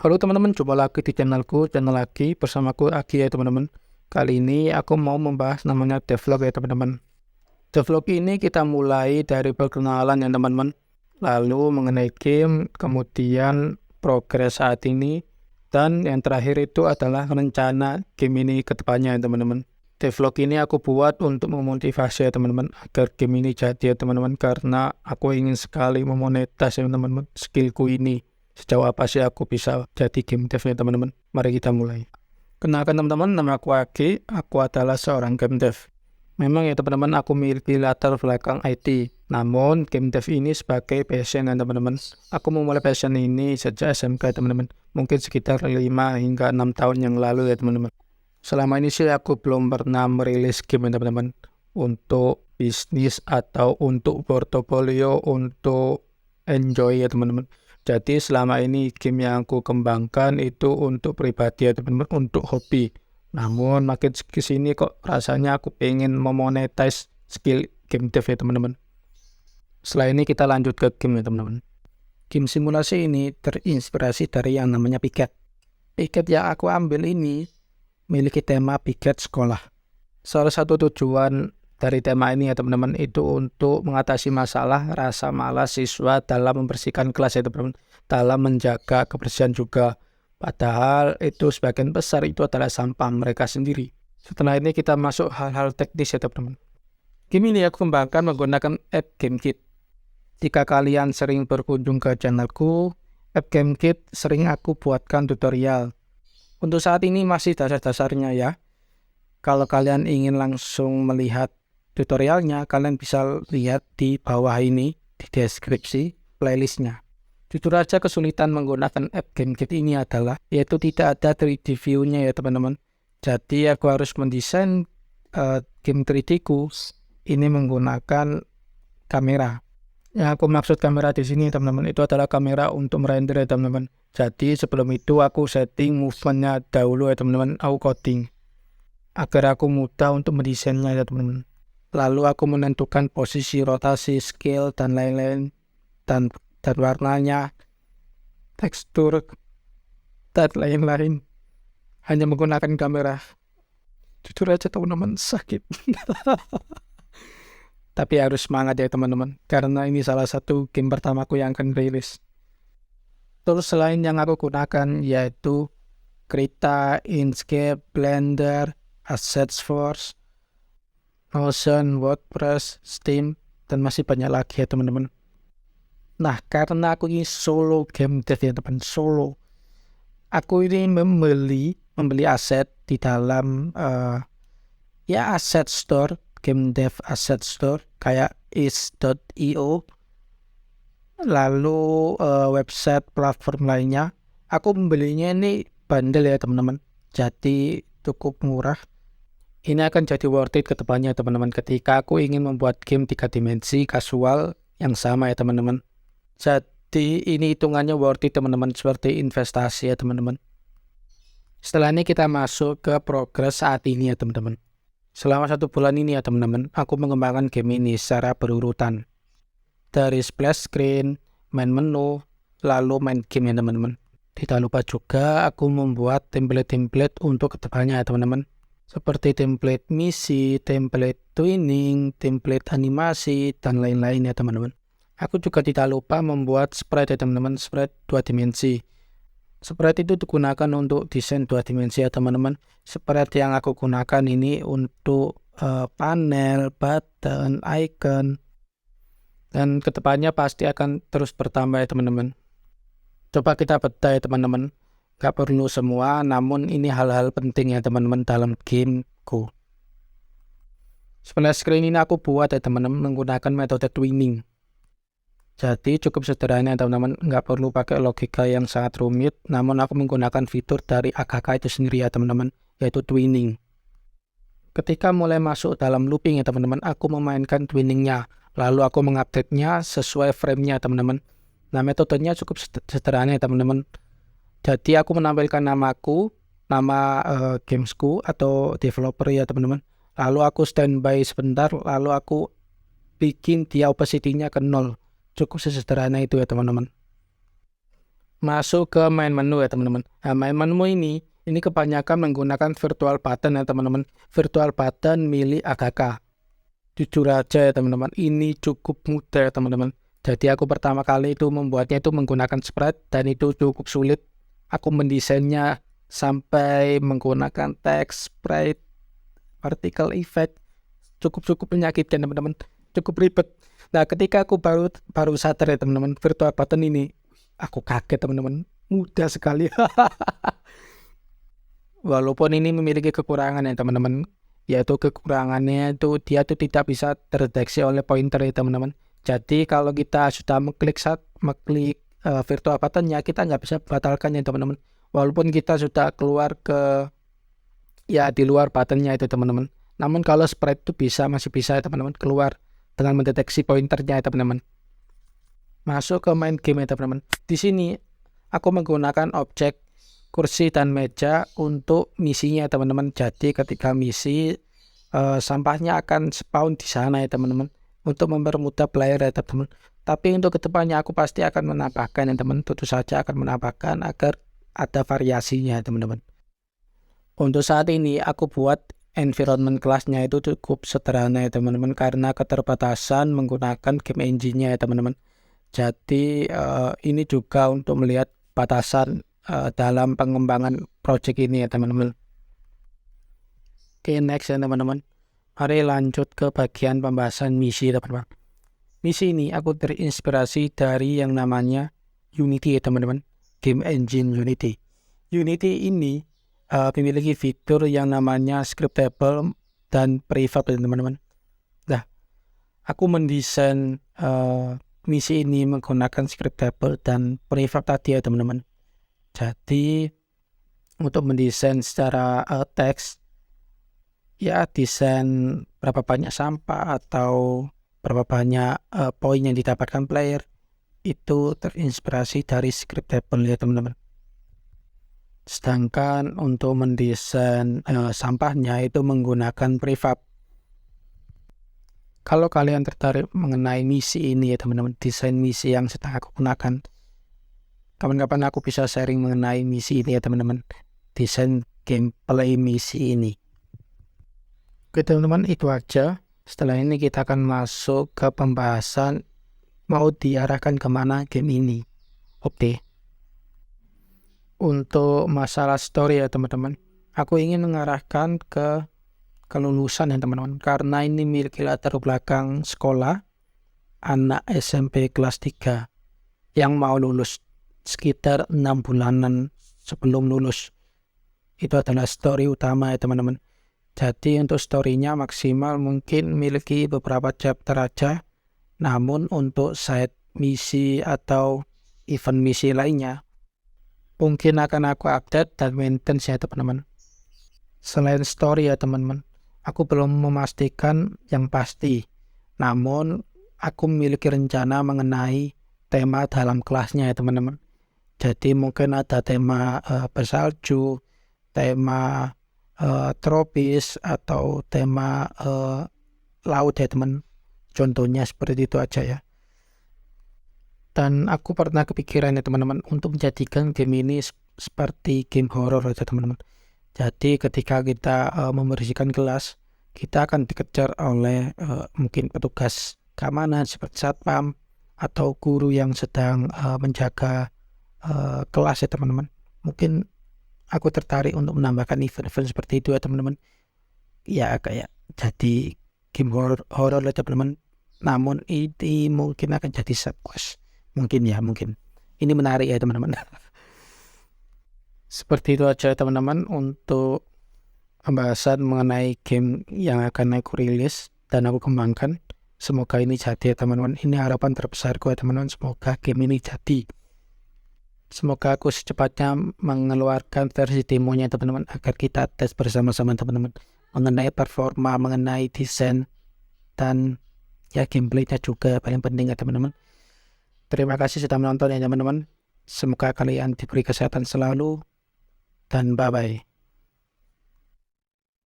Halo teman-teman, jumpa lagi di channel lagi bersamaku Agi ya teman-teman. Kali ini aku mau membahas namanya devlog ya teman-teman. Devlog ini kita mulai dari perkenalan ya teman-teman. Lalu mengenai game, kemudian progres saat ini, dan yang terakhir itu adalah rencana game ini ke depannya ya teman-teman. Devlog ini aku buat untuk memotivasi ya teman-teman agar game ini jadi ya teman-teman, karena aku ingin sekali memonetas ya teman-teman skillku ini. Sejauh apa sih aku bisa jadi game dev ya teman-teman? Mari kita mulai. Kenalkan teman-teman, nama aku Agi, aku adalah seorang game dev. Memang ya teman-teman, aku memiliki latar belakang IT. Namun game dev ini sebagai passion ya teman-teman. Aku memulai passion ini sejak SMK ya teman-teman. Mungkin sekitar 5 hingga 6 tahun yang lalu ya teman-teman. Selama ini sih aku belum pernah merilis game ya teman-teman. Untuk bisnis atau untuk portofolio, untuk enjoy ya teman-teman. Jadi selama ini game yang aku kembangkan itu untuk pribadi ya teman-teman, untuk hobi. Namun makin kesini kok rasanya aku pengen memonetize skill game dev ya teman-teman. Setelah ini kita lanjut ke game ya teman-teman. Game simulasi ini terinspirasi dari yang namanya piket. Piket yang aku ambil ini memiliki tema piket sekolah. Salah satu tujuan dari tema ini ya teman-teman itu untuk mengatasi masalah rasa malas siswa dalam membersihkan kelas ya teman-teman, dalam menjaga kebersihan juga. Padahal itu sebagian besar itu adalah sampah mereka sendiri. Setelah ini kita masuk hal-hal teknis ya teman-teman. Game ini aku kembangkan menggunakan app GameKit. Jika kalian sering berkunjung ke channelku, app GameKit sering aku buatkan tutorial. Untuk saat ini masih dasar-dasarnya ya. Kalau kalian ingin langsung melihat tutorialnya, kalian bisa lihat di bawah ini di deskripsi playlistnya. Jujur aja kesulitan menggunakan app GameKit ini adalah yaitu tidak ada 3D view-nya ya teman-teman. Jadi aku harus mendesain game 3D ku ini menggunakan kamera. Yang aku maksud kamera di sini teman-teman itu adalah kamera untuk merender ya teman-teman. Jadi sebelum itu aku setting movement-nya dahulu ya teman-teman, aku coding agar aku mudah untuk mendesainnya ya teman-teman. Lalu aku menentukan posisi, rotasi, scale, dan lain-lain, dan warnanya, tekstur, dan lain-lain hanya menggunakan kamera. Jujur aja teman-teman, sakit. Tapi harus semangat ya teman-teman, karena ini salah satu game pertamaku yang akan rilis. Tools lain yang aku gunakan yaitu Krita, Inkscape, Blender, Assets Force, Notion, WordPress, Steam, dan masih banyak lagi ya teman-teman. Nah, karena aku ini solo game dev ya teman, solo. Aku ini membeli aset di dalam aset store, game dev asset store kayak is.io, lalu website platform lainnya. Aku membelinya ini bundle ya teman-teman. Jadi cukup murah. Ini akan jadi worth it ke depannya teman-teman ketika aku ingin membuat game 3 dimensi kasual yang sama ya teman-teman. Jadi ini hitungannya worth it teman-teman, seperti investasi ya teman-teman. Setelah ini kita masuk ke progres saat ini ya teman-teman. Selama 1 bulan ini ya teman-teman, aku mengembangkan game ini secara berurutan. Dari splash screen, main menu, lalu main game ya teman-teman. Tidak lupa juga aku membuat template-template untuk kedepannya ya teman-teman. Seperti template misi, template twinning, template animasi, dan lain-lain ya teman-teman. Aku juga tidak lupa membuat sprite ya teman-teman, sprite 2 dimensi. Sprite itu digunakan untuk desain 2 dimensi ya teman-teman. Sprite yang aku gunakan ini untuk panel, button, icon, dan kedepannya pasti akan terus bertambah ya teman-teman. Coba kita bedah ya teman-teman. Gak perlu semua, namun ini hal-hal penting ya teman-teman dalam gameku. Splash screen ini aku buat ya teman-teman menggunakan metode twinning. Jadi cukup sederhana teman-teman, nggak perlu pakai logika yang sangat rumit, namun aku menggunakan fitur dari AKK itu sendiri ya teman-teman, yaitu twinning. Ketika mulai masuk dalam looping ya teman-teman, aku memainkan twinningnya, lalu aku mengupdate-nya sesuai frame-nya teman-teman. Nah, metodenya cukup sederhana ya teman-teman. Jadi aku menampilkan namaku, nama gamesku atau developer ya teman-teman. Lalu aku standby sebentar, lalu aku bikin dia opacity-nya ke 0. Cukup sesederhana itu ya teman-teman. Masuk ke main menu ya teman-teman. Nah, main menu ini kebanyakan menggunakan virtual button ya teman-teman. Virtual button milik AKK. Jujur aja ya teman-teman, ini cukup mudah ya teman-teman. Jadi aku pertama kali itu membuatnya itu menggunakan Sprite dan itu cukup sulit. Aku mendesainnya sampai menggunakan teks, sprite, particle effect, cukup menyakitkan teman-teman, cukup ribet. Nah, ketika aku baru baru sadar ya teman-teman, virtual button ini, aku kaget teman-teman, mudah sekali. Walaupun ini memiliki kekurangan ya teman-teman, yaitu kekurangannya itu dia tuh tidak bisa terdeteksi oleh pointer ya teman-teman. Jadi kalau kita sudah mengklik virtual buttonnya, kita nggak bisa batalkan ya teman-teman. Walaupun kita sudah keluar ke ya di luar buttonnya itu teman-teman. Namun kalau sprite itu masih bisa ya teman-teman keluar dengan mendeteksi pointernya ya teman-teman. Masuk ke main game ya teman-teman. Di sini aku menggunakan objek kursi dan meja untuk misinya teman-teman. Jadi ketika misi sampahnya akan spawn di sana ya teman-teman, untuk mempermudah player ya teman-teman. Tapi untuk kedepannya aku pasti akan menambahkan ya teman, tentu saja akan menambahkan agar ada variasinya ya teman-teman. Untuk saat ini aku buat environment kelasnya itu cukup sederhana ya teman-teman, karena keterbatasan menggunakan game engine-nya ya teman-teman. Jadi ini juga untuk melihat batasan dalam pengembangan project ini ya teman-teman. Oke, next ya teman-teman. Mari lanjut ke bagian pembahasan misi teman-teman. Misi ini aku terinspirasi dari yang namanya Unity ya teman-teman. Game engine Unity. Unity ini memiliki fitur yang namanya scriptable dan prefab ya teman-teman. Nah, aku mendesain misi ini menggunakan scriptable dan prefab tadi ya teman-teman. Jadi untuk mendesain secara teks, ya desain berapa banyak sampah atau berapa banyak poin yang didapatkan player, itu terinspirasi dari scriptable ya teman-teman. Sedangkan untuk mendesain sampahnya itu menggunakan prefab. Kalau kalian tertarik mengenai misi ini ya teman-teman, desain misi yang sedang aku gunakan, kapan-kapan aku bisa sharing mengenai misi ini ya teman-teman, desain gameplay misi ini. Oke teman-teman, itu aja. Setelah ini kita akan masuk ke pembahasan mau diarahkan kemana game ini. Oke. Untuk masalah story ya teman-teman, aku ingin mengarahkan ke kelulusan ya teman-teman, karena ini memiliki latar belakang sekolah anak SMP kelas 3 yang mau lulus sekitar 6 bulanan sebelum lulus. Itu adalah story utama ya teman-teman. Jadi untuk story-nya maksimal mungkin memiliki beberapa chapter aja, namun untuk side misi atau event misi lainnya mungkin akan aku update dan maintenance ya teman-teman. Selain story ya teman-teman, aku belum memastikan yang pasti, namun aku memiliki rencana mengenai tema dalam kelasnya ya teman-teman. Jadi mungkin ada tema bersalju, tema tropis, atau tema laut ya teman. Contohnya seperti itu aja ya. Dan aku pernah kepikiran ya teman-teman untuk menjadikan game ini seperti game horror ya teman-teman. Jadi ketika kita membersihkan kelas, kita akan dikejar oleh mungkin petugas keamanan seperti satpam atau guru yang sedang menjaga kelas ya teman-teman. Mungkin aku tertarik untuk menambahkan event-event seperti itu ya teman-teman. Ya kayak jadi game horror ya teman-teman. Namun ini mungkin akan jadi subquest. Mungkin. Ini menarik ya teman-teman. Seperti itu aja teman-teman untuk pembahasan mengenai game yang akan aku rilis dan aku kembangkan. Semoga ini jadi ya teman-teman. Ini harapan terbesarku ya teman-teman. Semoga game ini jadi. Semoga aku secepatnya mengeluarkan versi demonya teman-teman, agar kita tes bersama-sama teman-teman mengenai performa, mengenai desain, dan ya gameplaynya juga paling penting ya teman-teman. Terima kasih sudah menonton ya teman-teman. Semoga kalian diberi kesehatan selalu dan bye-bye.